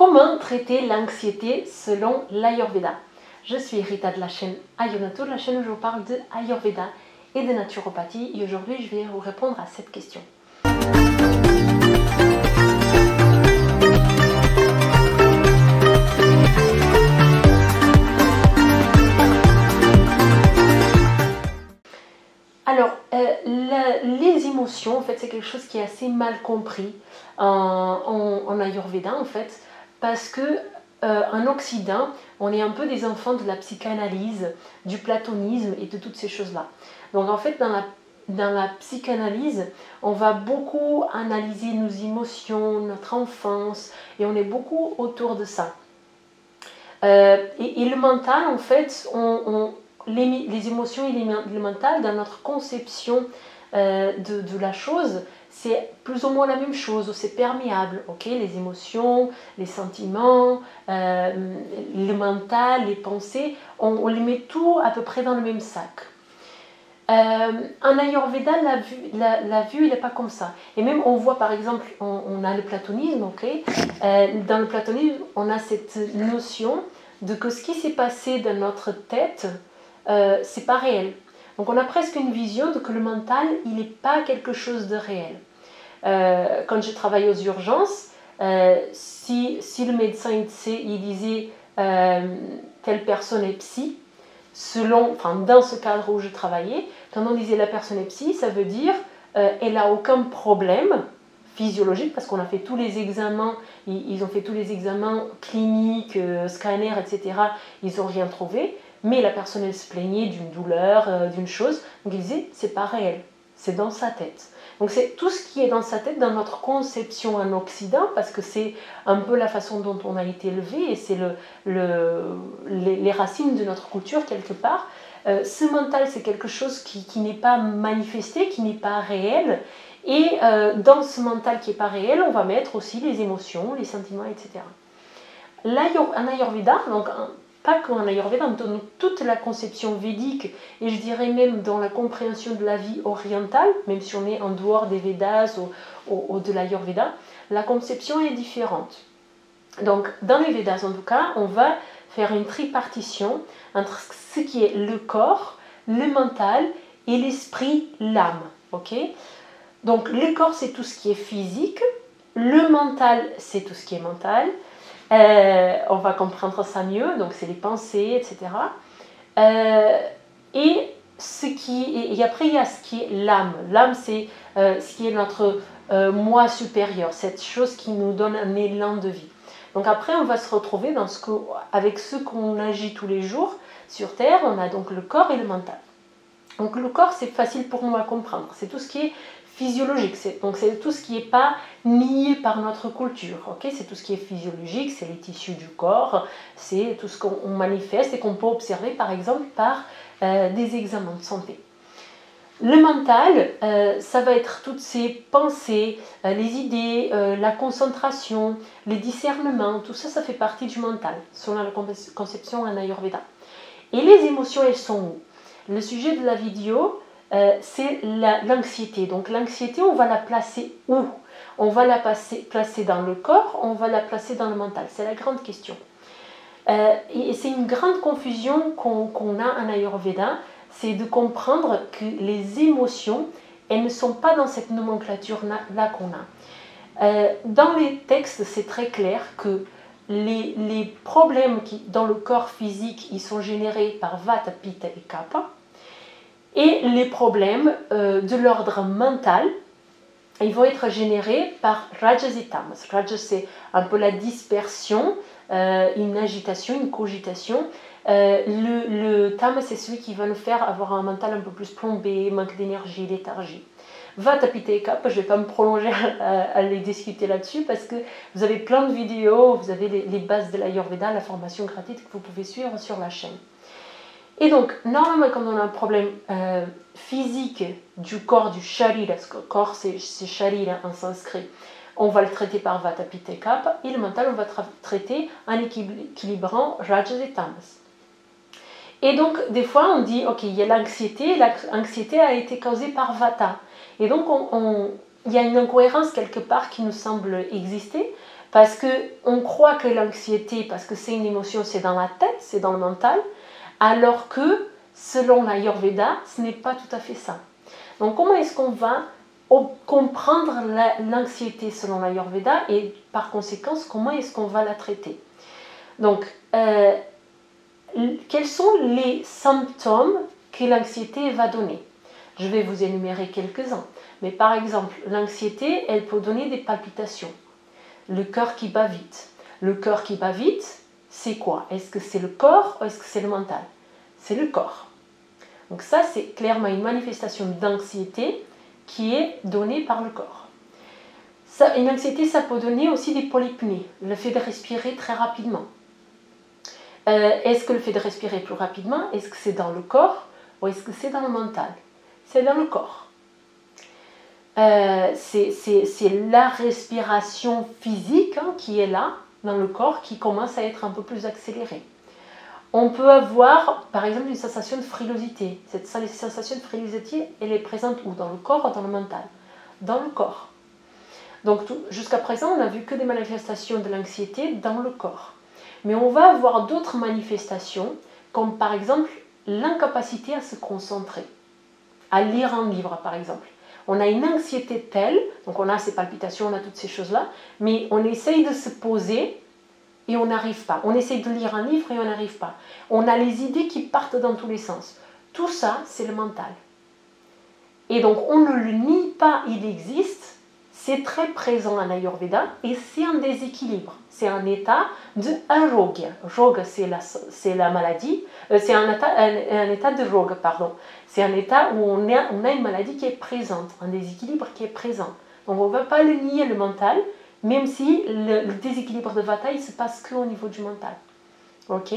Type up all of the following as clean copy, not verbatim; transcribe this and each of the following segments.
Comment traiter l'anxiété selon l'Ayurveda? Je suis Rita de la chaîne Ayurnatur, la chaîne où je vous parle de Ayurveda et de naturopathie. Et aujourd'hui, je vais vous répondre à cette question. Alors, les émotions, en fait, c'est quelque chose qui est assez mal compris en Ayurveda, en fait, parce que en Occident, on est un peu des enfants de la psychanalyse, du platonisme et de toutes ces choses-là. Donc, en fait, dans la psychanalyse, on va beaucoup analyser nos émotions, notre enfance, et on est beaucoup autour de ça. Et le mental, en fait, les émotions et le mental, dans notre conception de la chose, c'est plus ou moins la même chose, c'est perméable, ok? Les émotions, les sentiments, le mental, les pensées, on les met tout à peu près dans le même sac. En Ayurveda, la vue, il n'est pas comme ça. Et même, on voit par exemple, on a le platonisme, ok? Dans le platonisme, on a cette notion de que ce qui s'est passé dans notre tête, c'est pas réel. Donc on a presque une vision de que le mental, il n'est pas quelque chose de réel. Quand je travaille aux urgences, si le médecin il disait telle personne est psy, dans ce cadre où je travaillais, quand on disait la personne est psy, ça veut dire elle n'a aucun problème physiologique, parce qu'on a fait tous les examens, ils ont fait tous les examens cliniques, scanners, etc. Ils n'ont rien trouvé, mais la personne elle se plaignait d'une douleur, d'une chose, donc ils disaient c'est pas réel, c'est dans sa tête. Donc c'est tout ce qui est dans sa tête, dans notre conception en Occident, parce que c'est un peu la façon dont on a été élevé et c'est les racines de notre culture quelque part. Ce mental, c'est quelque chose qui n'est pas manifesté, qui n'est pas réel. Et dans ce mental qui n'est pas réel, on va mettre aussi les émotions, les sentiments, etc. En Ayurveda, donc pas qu'en Ayurveda, dans toute la conception védique, et je dirais même dans la compréhension de la vie orientale, même si on est en dehors des Védas ou de l'Ayurveda, la conception est différente. Donc dans les Védas en tout cas, on va faire une tripartition entre ce qui est le corps, le mental et l'esprit, l'âme. Ok? Donc le corps c'est tout ce qui est physique, le mental c'est tout ce qui est mental, on va comprendre ça mieux, donc c'est les pensées, etc. Et après il y a ce qui est l'âme. L'âme c'est ce qui est notre moi supérieur, cette chose qui nous donne un élan de vie. Donc après on va se retrouver avec ce qu'on agit tous les jours sur Terre, on a donc le corps et le mental. Donc le corps c'est facile pour nous à comprendre, c'est tout ce qui est physiologique, donc c'est tout ce qui n'est pas nié par notre culture, okay? C'est tout ce qui est physiologique, c'est les tissus du corps, c'est tout ce qu'on manifeste et qu'on peut observer par exemple par des examens de santé. Le mental, ça va être toutes ces pensées, les idées, la concentration, les discernements, tout ça, ça fait partie du mental, selon la conception en Ayurveda. Et les émotions, elles sont où? Le sujet de la vidéo, c'est l'anxiété. Donc l'anxiété, on va la placer où? On va la placer dans le corps, on va la placer dans le mental. C'est la grande question. Et c'est une grande confusion qu'on a en Ayurveda, c'est de comprendre que les émotions, elles ne sont pas dans cette nomenclature-là qu'on a. Dans les textes, c'est très clair que les problèmes dans le corps physique, ils sont générés par Vata, Pitta et Kapha. Et les problèmes de l'ordre mental, ils vont être générés par Rajas et Tamas. Rajas, c'est un peu la dispersion, une agitation, une cogitation. Le Tamas, c'est celui qui va nous faire avoir un mental un peu plus plombé, manque d'énergie, léthargie. Vata, Pitta et Kapha, je ne vais pas me prolonger à les discuter là-dessus parce que vous avez plein de vidéos, vous avez les bases de l'Ayurveda, la formation gratuite que vous pouvez suivre sur la chaîne. Et donc, normalement, quand on a un problème physique du corps, du sharira, parce que le corps c'est sharira en sanskrit, on va le traiter par Vata, Pitta et Kapha, et le mental, on va traiter en équilibrant Rajas et Tamas. Et donc, des fois, on dit, ok, il y a l'anxiété a été causée par Vata. Et donc, il y a une incohérence quelque part qui nous semble exister, Parce qu'on croit que l'anxiété, parce que c'est une émotion, c'est dans la tête, c'est dans le mental, alors que selon l'Ayurveda, ce n'est pas tout à fait ça. Donc comment est-ce qu'on va comprendre l'anxiété selon l'Ayurveda et par conséquent, comment est-ce qu'on va la traiter? Donc, quels sont les symptômes que l'anxiété va donner? Je vais vous énumérer quelques-uns. Mais par exemple, l'anxiété, elle peut donner des palpitations, le cœur qui bat vite. Le cœur qui bat vite, c'est quoi? Est-ce que c'est le corps ou est-ce que c'est le mental? C'est le corps. Donc ça, c'est clairement une manifestation d'anxiété qui est donnée par le corps. Ça, une anxiété, ça peut donner aussi des polypnées, le fait de respirer très rapidement. Est-ce que le fait de respirer plus rapidement, est-ce que c'est dans le corps ou est-ce que c'est dans le mental? C'est dans le corps. C'est la respiration physique qui est là, dans le corps, qui commence à être un peu plus accélérée. On peut avoir, par exemple, une sensation de frilosité. Cette sensation de frilosité, elle est présente où? Dans le corps ou dans le mental? Dans le corps. Donc, jusqu'à présent, on n'a vu que des manifestations de l'anxiété dans le corps. Mais on va avoir d'autres manifestations, comme par exemple l'incapacité à se concentrer, à lire un livre, par exemple. On a une anxiété telle, donc on a ces palpitations, on a toutes ces choses-là, mais on essaye de se poser et on n'arrive pas. On essaye de lire un livre et on n'arrive pas. On a les idées qui partent dans tous les sens. Tout ça, c'est le mental. Et donc, on ne le nie pas, il existe. C'est très présent en Ayurveda et c'est un déséquilibre. C'est un état de arogya. Roga, c'est la maladie. C'est un état de roga, pardon. C'est un état où on a une maladie qui est présente, un déséquilibre qui est présent. Donc on ne va pas le nier, le mental, même si le déséquilibre de Vata, il se passe qu'au niveau du mental. Ok?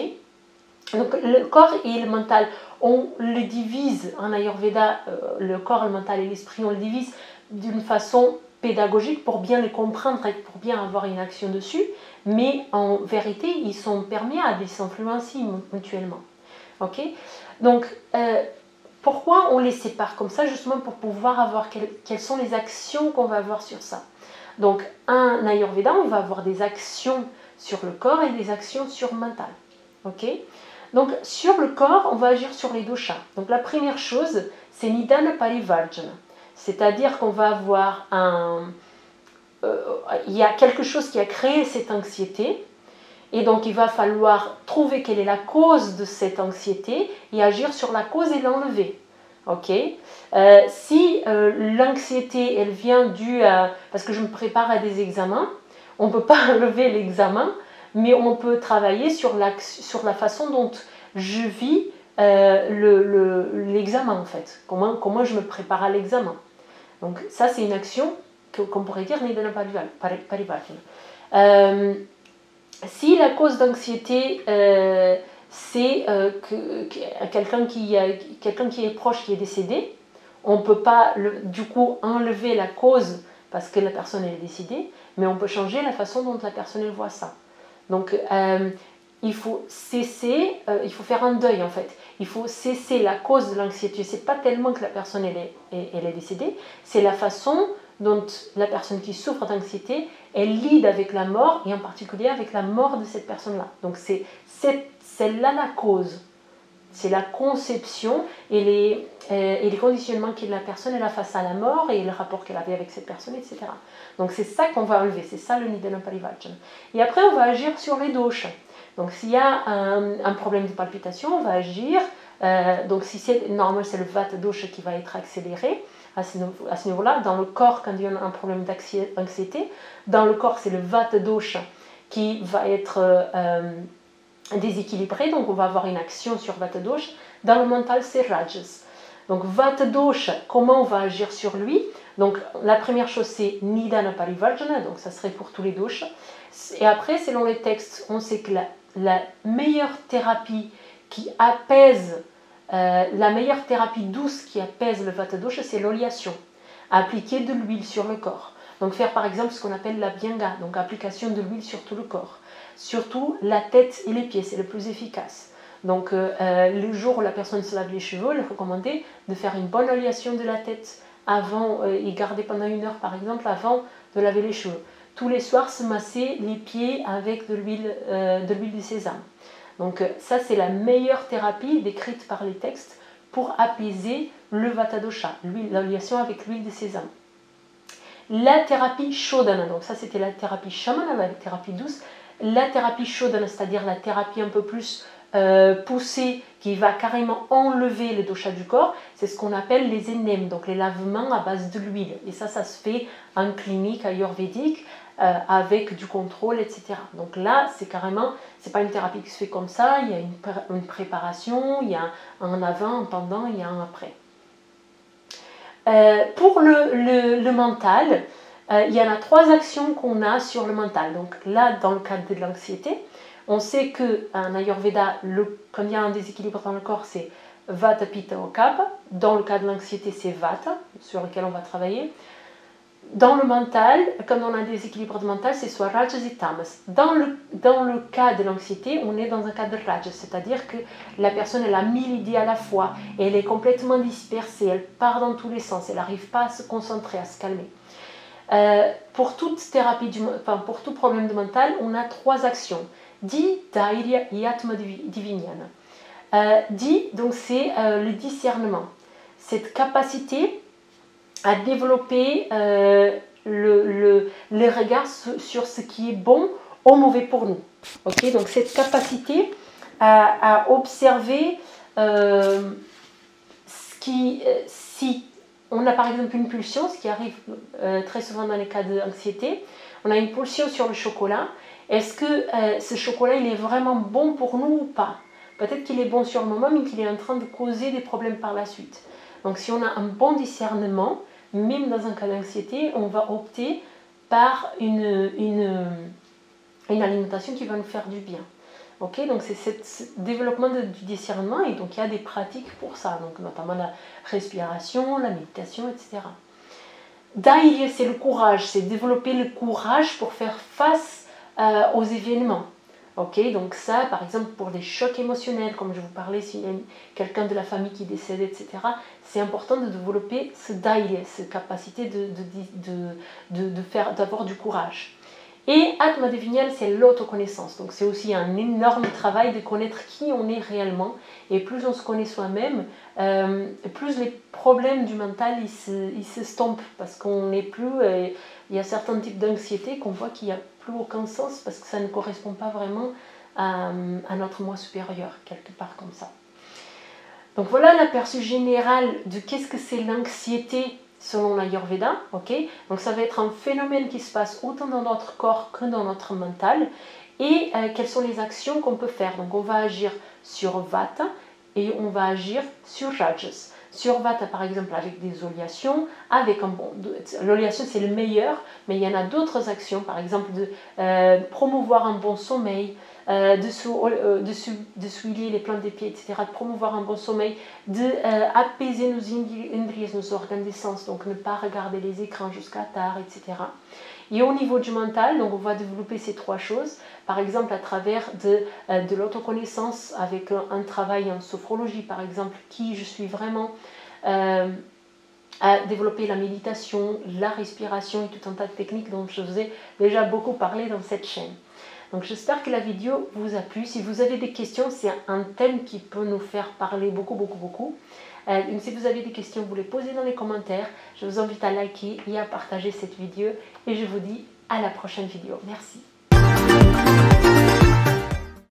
Donc le corps et le mental, on le divise en Ayurveda, le corps, le mental et l'esprit, on le divise d'une façon pédagogique pour bien les comprendre et pour bien avoir une action dessus, mais en vérité, ils sont perméables, ils s'influencent mutuellement. Ok? Donc, pourquoi on les sépare comme ça? Justement pour pouvoir avoir quelles sont les actions qu'on va avoir sur ça. Donc, en Ayurveda, on va avoir des actions sur le corps et des actions sur le mental. Ok? Donc, sur le corps, on va agir sur les doshas. Donc, la première chose, c'est Nidana Parivarjana. C'est-à-dire qu'on va avoir il y a quelque chose qui a créé cette anxiété, et donc il va falloir trouver quelle est la cause de cette anxiété et agir sur la cause et l'enlever. Ok? Si l'anxiété, elle vient parce que je me prépare à des examens, on ne peut pas enlever l'examen, mais on peut travailler sur la façon dont je vis l'examen en fait. Comment je me prépare à l'examen. Donc ça, c'est une action qu'on pourrait dire Nidana Parivarjana. Si la cause d'anxiété, c'est quelqu'un qui est proche, qui est décédé, on ne peut pas du coup enlever la cause parce que la personne est décédée, mais on peut changer la façon dont la personne voit ça. Donc il faut cesser, il faut faire un deuil en fait. Il faut cesser la cause de l'anxiété. C'est pas tellement que la personne elle est décédée, c'est la façon dont la personne qui souffre d'anxiété, elle lide avec la mort, et en particulier avec la mort de cette personne-là. Donc c'est là la cause. C'est la conception et les conditionnements que la personne elle a face à la mort et le rapport qu'elle avait avec cette personne, etc. Donc c'est ça qu'on va enlever, c'est ça le Nidana Parivarjana. Et après on va agir sur les doshas. Donc s'il y a un problème de palpitation, on va agir. Donc si c'est normal, c'est le Vata dosha qui va être accéléré à ce niveau-là. Dans le corps, quand il y a un problème d'anxiété, dans le corps, c'est le Vata dosha qui va être déséquilibré. Donc on va avoir une action sur Vata dosha. Dans le mental, c'est Rajas. Donc Vata dosha, comment on va agir sur lui? Donc la première chose, c'est Nidana Parivarjana, donc ça serait pour tous les doshas. Et après, selon les textes, on sait que la meilleure thérapie qui apaise, la meilleure thérapie douce qui apaise le Vata dosha, c'est l'oliation. Appliquer de l'huile sur le corps. Donc faire par exemple ce qu'on appelle la Bhyanga, donc application de l'huile sur tout le corps. Surtout la tête et les pieds, c'est le plus efficace. Donc le jour où la personne se lave les cheveux, il est recommandé de faire une bonne oliation de la tête avant et garder pendant 1 heure par exemple avant de laver les cheveux. tous les soirs se masser les pieds avec de l'huile de sésame. Donc ça c'est la meilleure thérapie décrite par les textes pour apaiser le vata dosha, l'oliation avec l'huile de sésame. La thérapie shodhana, donc ça c'était la thérapie shamana, la thérapie douce. La thérapie shodhana, c'est-à-dire la thérapie un peu plus poussée qui va carrément enlever le dosha du corps, c'est ce qu'on appelle les énems, donc les lavements à base de l'huile. Et ça se fait en clinique ayurvédique avec du contrôle, etc. Donc là, c'est carrément, c'est pas une thérapie qui se fait comme ça, il y a une préparation, il y a un avant, un pendant, il y a un après. Pour le mental, il y en a 3 actions qu'on a sur le mental. Donc là, dans le cadre de l'anxiété, on sait qu'en Ayurveda, quand il y a un déséquilibre dans le corps, c'est Vata, Pitta, Kapha. Dans le cas de l'anxiété, c'est Vata, sur lequel on va travailler. Dans le mental, quand on a un déséquilibre mental, c'est soit Rajas et Tamas. Dans le cas de l'anxiété, on est dans un cas de Rajas, c'est-à-dire que la personne elle a 1000 idées à la fois, et elle est complètement dispersée, elle part dans tous les sens, elle n'arrive pas à se concentrer, à se calmer. Pour toute thérapie, pour tout problème de mental, on a 3 actions. Di, Dhairya et Atma Divinyana. Di, donc c'est le discernement. Cette capacité à développer le regard sur ce qui est bon ou mauvais pour nous. Okay, donc cette capacité à observer si on a par exemple une pulsion, ce qui arrive très souvent dans les cas d'anxiété, on a une pulsion sur le chocolat, est-ce que ce chocolat il est vraiment bon pour nous ou pas? Peut-être qu'il est bon sur le moment, mais qu'il est en train de causer des problèmes par la suite. Donc si on a un bon discernement, même dans un cas d'anxiété, on va opter par une alimentation qui va nous faire du bien. Okay, donc c'est ce développement du discernement, et donc il y a des pratiques pour ça, donc notamment la respiration, la méditation, etc. Dhairya, c'est le courage, c'est développer le courage pour faire face aux événements. Okay, donc ça, par exemple, pour des chocs émotionnels, comme je vous parlais, s'il y a quelqu'un de la famille qui décède, etc., c'est important de développer ce dhairya, cette capacité d'avoir du courage. Et Atma Divinyana, c'est l'autoconnaissance. Donc c'est aussi un énorme travail de connaître qui on est réellement. Et plus on se connaît soi-même, plus les problèmes du mental ils s'estompent. Parce qu'on n'est plus... il y a certains types d'anxiété qu'on voit qu'il n'y a plus aucun sens parce que ça ne correspond pas vraiment à notre moi supérieur, quelque part comme ça. Donc voilà l'aperçu général de qu'est-ce que c'est l'anxiété selon l'Ayurveda. Okay, donc ça va être un phénomène qui se passe autant dans notre corps que dans notre mental. Et quelles sont les actions qu'on peut faire? Donc on va agir sur Vata et on va agir sur Rajas. Sur Vata par exemple avec des oliations, avec un bon... L'oliation c'est le meilleur, mais il y en a d'autres actions, par exemple de promouvoir un bon sommeil, de souiller les plantes des pieds, etc., de promouvoir un bon sommeil, d'apaiser nos indriyas, nos organes des sens, donc ne pas regarder les écrans jusqu'à tard, etc. Et au niveau du mental, donc on va développer ces 3 choses, par exemple à travers de l'autoconnaissance, avec un travail en sophrologie, par exemple, qui je suis vraiment à développer la méditation, la respiration et tout un tas de techniques dont je vous ai déjà beaucoup parlé dans cette chaîne. Donc j'espère que la vidéo vous a plu. Si vous avez des questions, c'est un thème qui peut nous faire parler beaucoup. Donc si vous avez des questions, vous les posez dans les commentaires. Je vous invite à liker et à partager cette vidéo. Et je vous dis à la prochaine vidéo. Merci.